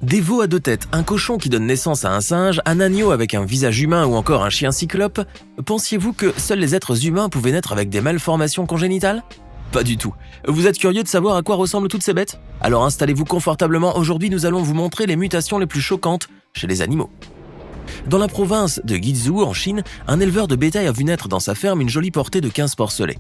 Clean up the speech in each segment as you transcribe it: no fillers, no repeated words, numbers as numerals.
Des veaux à deux têtes, un cochon qui donne naissance à un singe, un agneau avec un visage humain ou encore un chien cyclope, pensiez-vous que seuls les êtres humains pouvaient naître avec des malformations congénitales ? Pas du tout. Vous êtes curieux de savoir à quoi ressemblent toutes ces bêtes ? Alors installez-vous confortablement, aujourd'hui nous allons vous montrer les mutations les plus choquantes chez les animaux. Dans la province de Guizhou, en Chine, un éleveur de bétail a vu naître dans sa ferme une jolie portée de 15 porcelets.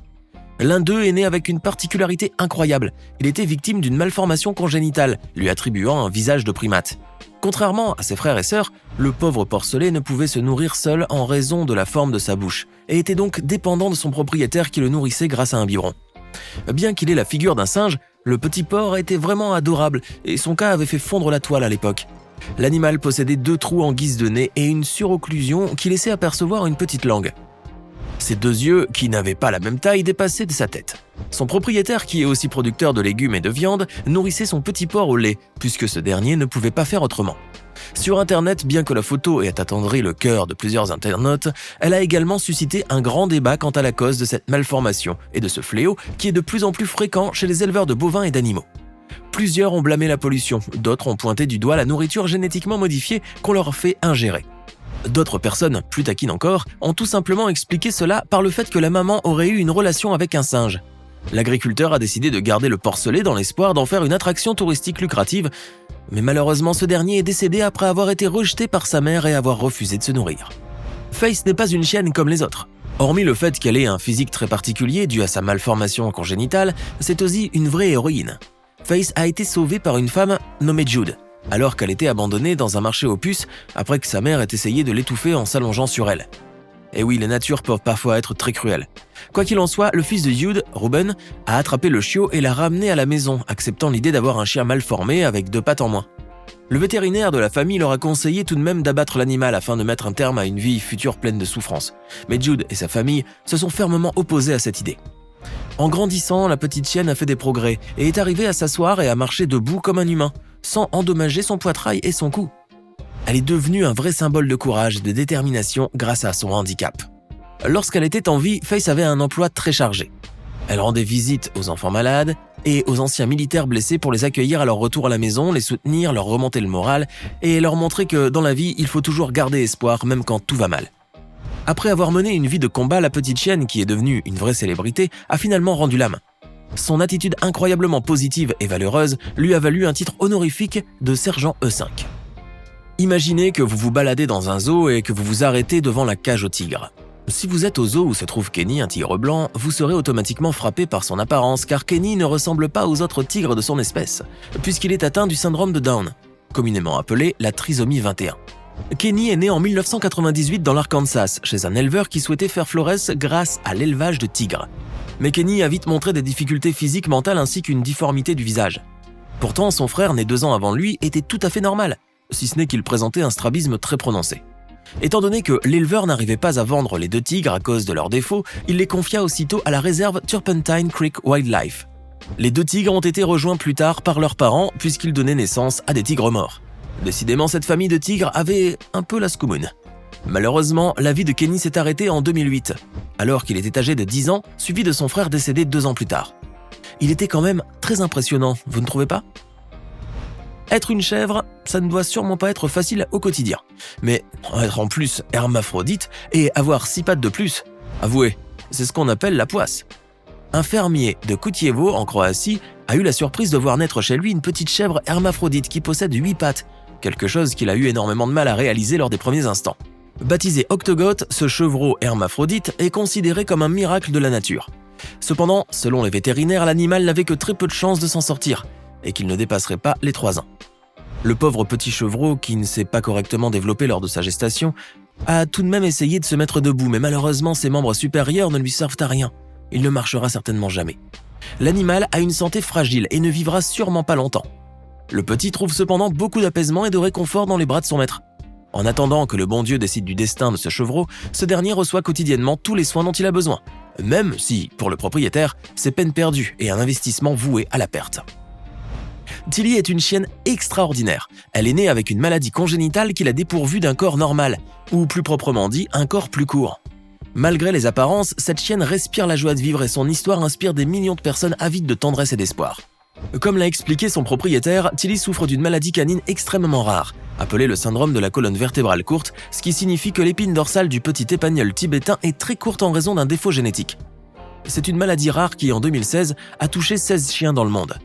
L'un d'eux est né avec une particularité incroyable. Il était victime d'une malformation congénitale, lui attribuant un visage de primate. Contrairement à ses frères et sœurs, le pauvre porcelet ne pouvait se nourrir seul en raison de la forme de sa bouche, et était donc dépendant de son propriétaire qui le nourrissait grâce à un biberon. Bien qu'il ait la figure d'un singe, le petit porc était vraiment adorable, et son cas avait fait fondre la toile à l'époque. L'animal possédait 2 trous en guise de nez et une surocclusion qui laissait apercevoir une petite langue. Ses 2 yeux, qui n'avaient pas la même taille, dépassaient de sa tête. Son propriétaire, qui est aussi producteur de légumes et de viande, nourrissait son petit porc au lait, puisque ce dernier ne pouvait pas faire autrement. Sur Internet, bien que la photo ait attendri le cœur de plusieurs internautes, elle a également suscité un grand débat quant à la cause de cette malformation et de ce fléau qui est de plus en plus fréquent chez les éleveurs de bovins et d'animaux. Plusieurs ont blâmé la pollution, d'autres ont pointé du doigt la nourriture génétiquement modifiée qu'on leur fait ingérer. D'autres personnes, plus taquines encore, ont tout simplement expliqué cela par le fait que la maman aurait eu une relation avec un singe. L'agriculteur a décidé de garder le porcelet dans l'espoir d'en faire une attraction touristique lucrative, mais malheureusement ce dernier est décédé après avoir été rejeté par sa mère et avoir refusé de se nourrir. Face n'est pas une chienne comme les autres. Hormis le fait qu'elle ait un physique très particulier dû à sa malformation congénitale, c'est aussi une vraie héroïne. Face a été sauvée par une femme nommée Jude, alors qu'elle était abandonnée dans un marché aux puces après que sa mère ait essayé de l'étouffer en s'allongeant sur elle. Et oui, les natures peuvent parfois être très cruelles. Quoi qu'il en soit, le fils de Jude, Ruben, a attrapé le chiot et l'a ramené à la maison, acceptant l'idée d'avoir un chien mal formé avec 2 pattes en moins. Le vétérinaire de la famille leur a conseillé tout de même d'abattre l'animal afin de mettre un terme à une vie future pleine de souffrances. Mais Jude et sa famille se sont fermement opposés à cette idée. En grandissant, la petite chienne a fait des progrès et est arrivée à s'asseoir et à marcher debout comme un humain, sans endommager son poitrail et son cou. Elle est devenue un vrai symbole de courage et de détermination grâce à son handicap. Lorsqu'elle était en vie, Face avait un emploi très chargé. Elle rendait visite aux enfants malades et aux anciens militaires blessés pour les accueillir à leur retour à la maison, les soutenir, leur remonter le moral et leur montrer que dans la vie, il faut toujours garder espoir même quand tout va mal. Après avoir mené une vie de combat, la petite chienne, qui est devenue une vraie célébrité, a finalement rendu l'âme. Son attitude incroyablement positive et valeureuse lui a valu un titre honorifique de sergent E5. Imaginez que vous vous baladez dans un zoo et que vous vous arrêtez devant la cage aux tigres. Si vous êtes au zoo où se trouve Kenny, un tigre blanc, vous serez automatiquement frappé par son apparence car Kenny ne ressemble pas aux autres tigres de son espèce, puisqu'il est atteint du syndrome de Down, communément appelé la trisomie 21. Kenny est né en 1998 dans l'Arkansas, chez un éleveur qui souhaitait faire florès grâce à l'élevage de tigres. Mais Kenny a vite montré des difficultés physiques, mentales ainsi qu'une difformité du visage. Pourtant, son frère, né 2 ans avant lui, était tout à fait normal, si ce n'est qu'il présentait un strabisme très prononcé. Étant donné que l'éleveur n'arrivait pas à vendre les 2 tigres à cause de leurs défauts, il les confia aussitôt à la réserve Turpentine Creek Wildlife. Les 2 tigres ont été rejoints plus tard par leurs parents puisqu'ils donnaient naissance à des tigres morts. Décidément, cette famille de tigres avait un peu la scoumoune. Malheureusement, la vie de Kenny s'est arrêtée en 2008, alors qu'il était âgé de 10 ans, suivi de son frère décédé 2 ans plus tard. Il était quand même très impressionnant, vous ne trouvez pas ? Être une chèvre, ça ne doit sûrement pas être facile au quotidien. Mais être en plus hermaphrodite et avoir 6 pattes de plus, avouez, c'est ce qu'on appelle la poisse. Un fermier de Kutjevo, en Croatie, a eu la surprise de voir naître chez lui une petite chèvre hermaphrodite qui possède 8 pattes, quelque chose qu'il a eu énormément de mal à réaliser lors des premiers instants. Baptisé Octogoth, ce chevreau hermaphrodite est considéré comme un miracle de la nature. Cependant, selon les vétérinaires, l'animal n'avait que très peu de chances de s'en sortir, et qu'il ne dépasserait pas les 3 ans. Le pauvre petit chevreau, qui ne s'est pas correctement développé lors de sa gestation, a tout de même essayé de se mettre debout, mais malheureusement ses membres supérieurs ne lui servent à rien. Il ne marchera certainement jamais. L'animal a une santé fragile et ne vivra sûrement pas longtemps. Le petit trouve cependant beaucoup d'apaisement et de réconfort dans les bras de son maître. En attendant que le bon Dieu décide du destin de ce chevreau, ce dernier reçoit quotidiennement tous les soins dont il a besoin, même si, pour le propriétaire, c'est peine perdue et un investissement voué à la perte. Tilly est une chienne extraordinaire. Elle est née avec une maladie congénitale qui l'a dépourvue d'un corps normal, ou plus proprement dit, un corps plus court. Malgré les apparences, cette chienne respire la joie de vivre et son histoire inspire des millions de personnes avides de tendresse et d'espoir. Comme l'a expliqué son propriétaire, Tilly souffre d'une maladie canine extrêmement rare, appelée le syndrome de la colonne vertébrale courte, ce qui signifie que l'épine dorsale du petit épagneul tibétain est très courte en raison d'un défaut génétique. C'est une maladie rare qui, en 2016, a touché 16 chiens dans le monde.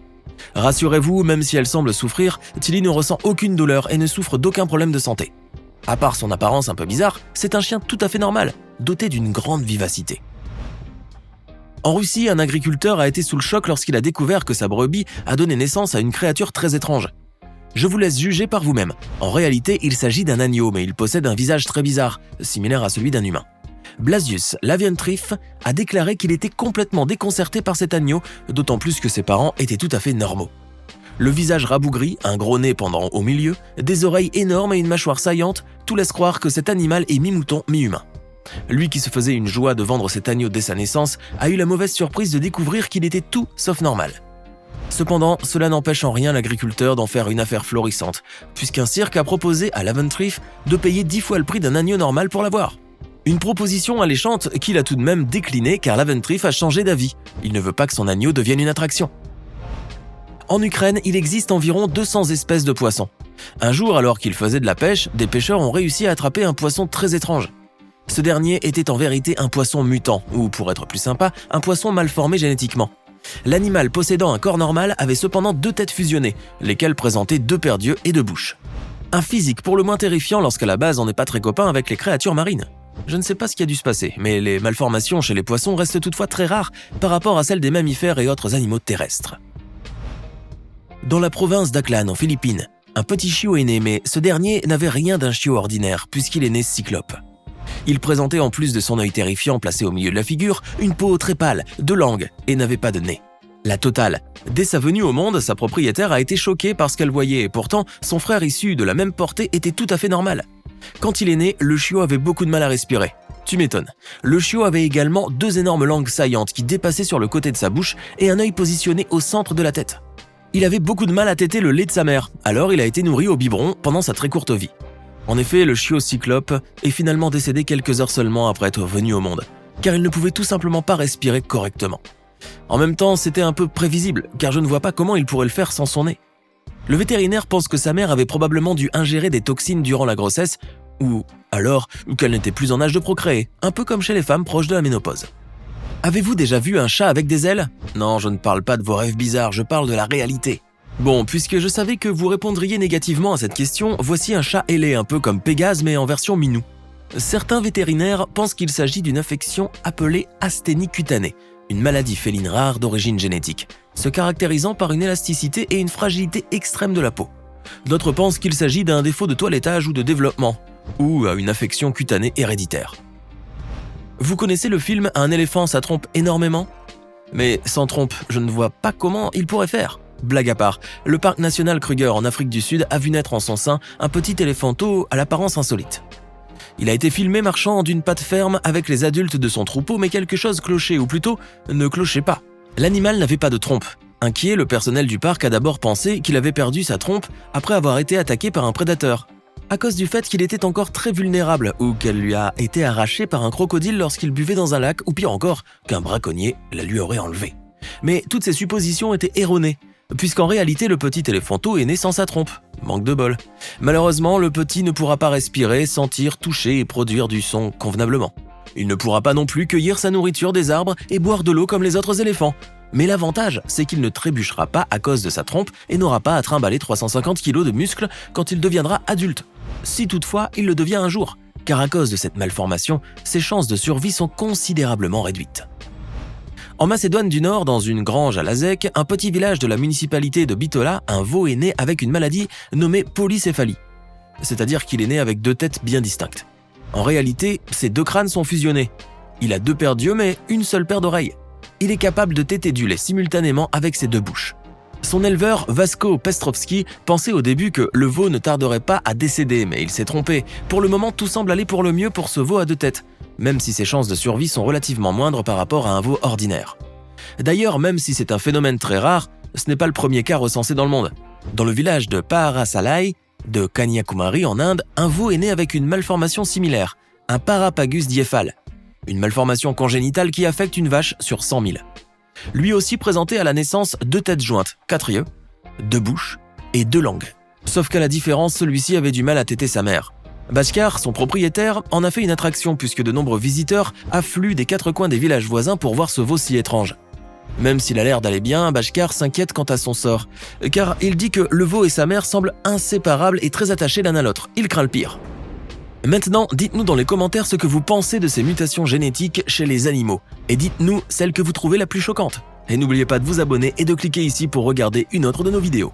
Rassurez-vous, même si elle semble souffrir, Tilly ne ressent aucune douleur et ne souffre d'aucun problème de santé. À part son apparence un peu bizarre, c'est un chien tout à fait normal, doté d'une grande vivacité. En Russie, un agriculteur a été sous le choc lorsqu'il a découvert que sa brebis a donné naissance à une créature très étrange. Je vous laisse juger par vous-même. En réalité, il s'agit d'un agneau, mais il possède un visage très bizarre, similaire à celui d'un humain. Blasius Lavientrif a déclaré qu'il était complètement déconcerté par cet agneau, d'autant plus que ses parents étaient tout à fait normaux. Le visage rabougri, un gros nez pendant au milieu, des oreilles énormes et une mâchoire saillante, tout laisse croire que cet animal est mi-mouton, mi-humain. Lui qui se faisait une joie de vendre cet agneau dès sa naissance, a eu la mauvaise surprise de découvrir qu'il était tout sauf normal. Cependant, cela n'empêche en rien l'agriculteur d'en faire une affaire florissante, puisqu'un cirque a proposé à Lavientrif de payer 10 fois le prix d'un agneau normal pour l'avoir. Une proposition alléchante qu'il a tout de même déclinée car Lavientrif a changé d'avis. Il ne veut pas que son agneau devienne une attraction. En Ukraine, il existe environ 200 espèces de poissons. Un jour, alors qu'ils faisaient de la pêche, des pêcheurs ont réussi à attraper un poisson très étrange. Ce dernier était en vérité un poisson mutant, ou pour être plus sympa, un poisson mal formé génétiquement. L'animal possédant un corps normal avait cependant 2 têtes fusionnées, lesquelles présentaient 2 paires d'yeux et 2 bouches. Un physique pour le moins terrifiant lorsqu'à la base on n'est pas très copain avec les créatures marines. Je ne sais pas ce qui a dû se passer, mais les malformations chez les poissons restent toutefois très rares par rapport à celles des mammifères et autres animaux terrestres. Dans la province d'Aklan, en Philippines, un petit chiot est né, mais ce dernier n'avait rien d'un chiot ordinaire puisqu'il est né cyclope. Il présentait en plus de son œil terrifiant placé au milieu de la figure, une peau très pâle, 2 langues et n'avait pas de nez. La totale. Dès sa venue au monde, sa propriétaire a été choquée par ce qu'elle voyait et pourtant, son frère issu de la même portée était tout à fait normal. Quand il est né, le chiot avait beaucoup de mal à respirer. Tu m'étonnes. Le chiot avait également 2 énormes langues saillantes qui dépassaient sur le côté de sa bouche et un œil positionné au centre de la tête. Il avait beaucoup de mal à téter le lait de sa mère, alors il a été nourri au biberon pendant sa très courte vie. En effet, le chiot cyclope est finalement décédé quelques heures seulement après être venu au monde, car il ne pouvait tout simplement pas respirer correctement. En même temps, c'était un peu prévisible, car je ne vois pas comment il pourrait le faire sans son nez. Le vétérinaire pense que sa mère avait probablement dû ingérer des toxines durant la grossesse, ou alors qu'elle n'était plus en âge de procréer, un peu comme chez les femmes proches de la ménopause. Avez-vous déjà vu un chat avec des ailes ? Non, je ne parle pas de vos rêves bizarres, je parle de la réalité. Bon, puisque je savais que vous répondriez négativement à cette question, voici un chat ailé un peu comme Pégase mais en version minou. Certains vétérinaires pensent qu'il s'agit d'une affection appelée asthénie cutanée, une maladie féline rare d'origine génétique, se caractérisant par une élasticité et une fragilité extrême de la peau. D'autres pensent qu'il s'agit d'un défaut de toilettage ou de développement, ou à une affection cutanée héréditaire. Vous connaissez le film « Un éléphant, ça trompe énormément » Mais sans trompe, je ne vois pas comment il pourrait faire. Blague à part, le parc national Kruger en Afrique du Sud a vu naître en son sein un petit éléphanteau à l'apparence insolite. Il a été filmé marchant d'une patte ferme avec les adultes de son troupeau, mais quelque chose clochait, ou plutôt ne clochait pas. L'animal n'avait pas de trompe. Inquiet, le personnel du parc a d'abord pensé qu'il avait perdu sa trompe après avoir été attaqué par un prédateur, à cause du fait qu'il était encore très vulnérable ou qu'elle lui a été arrachée par un crocodile lorsqu'il buvait dans un lac, ou pire encore, qu'un braconnier la lui aurait enlevée. Mais toutes ces suppositions étaient erronées, puisqu'en réalité le petit éléphanteau est né sans sa trompe. Manque de bol. Malheureusement, le petit ne pourra pas respirer, sentir, toucher et produire du son convenablement. Il ne pourra pas non plus cueillir sa nourriture des arbres et boire de l'eau comme les autres éléphants. Mais l'avantage, c'est qu'il ne trébuchera pas à cause de sa trompe et n'aura pas à trimballer 350 kg de muscles quand il deviendra adulte. Si toutefois il le devient un jour, car à cause de cette malformation, ses chances de survie sont considérablement réduites. En Macédoine du Nord, dans une grange à Lazek, un petit village de la municipalité de Bitola, un veau est né avec une maladie nommée polycéphalie, c'est-à-dire qu'il est né avec 2 têtes bien distinctes. En réalité, ses 2 crânes sont fusionnés. Il a 2 paires d'yeux mais une seule paire d'oreilles. Il est capable de téter du lait simultanément avec ses 2 bouches. Son éleveur, Vasko Pestrovski, pensait au début que le veau ne tarderait pas à décéder, mais il s'est trompé. Pour le moment, tout semble aller pour le mieux pour ce veau à 2 têtes, même si ses chances de survie sont relativement moindres par rapport à un veau ordinaire. D'ailleurs, même si c'est un phénomène très rare, ce n'est pas le premier cas recensé dans le monde. Dans le village de Paharasalai, de Kanyakumari en Inde, un veau est né avec une malformation similaire, un parapagus diéphale, une malformation congénitale qui affecte une vache sur 100 000. lui aussi présentait à la naissance 2 têtes jointes, 4 yeux, 2 bouches et 2 langues. Sauf qu'à la différence, celui-ci avait du mal à téter sa mère. Bhaskar, son propriétaire, en a fait une attraction puisque de nombreux visiteurs affluent des 4 coins des villages voisins pour voir ce veau si étrange. Même s'il a l'air d'aller bien, Bhaskar s'inquiète quant à son sort, car il dit que le veau et sa mère semblent inséparables et très attachés l'un à l'autre. Il craint le pire. Maintenant, dites-nous dans les commentaires ce que vous pensez de ces mutations génétiques chez les animaux, et dites-nous celle que vous trouvez la plus choquante. Et n'oubliez pas de vous abonner et de cliquer ici pour regarder une autre de nos vidéos.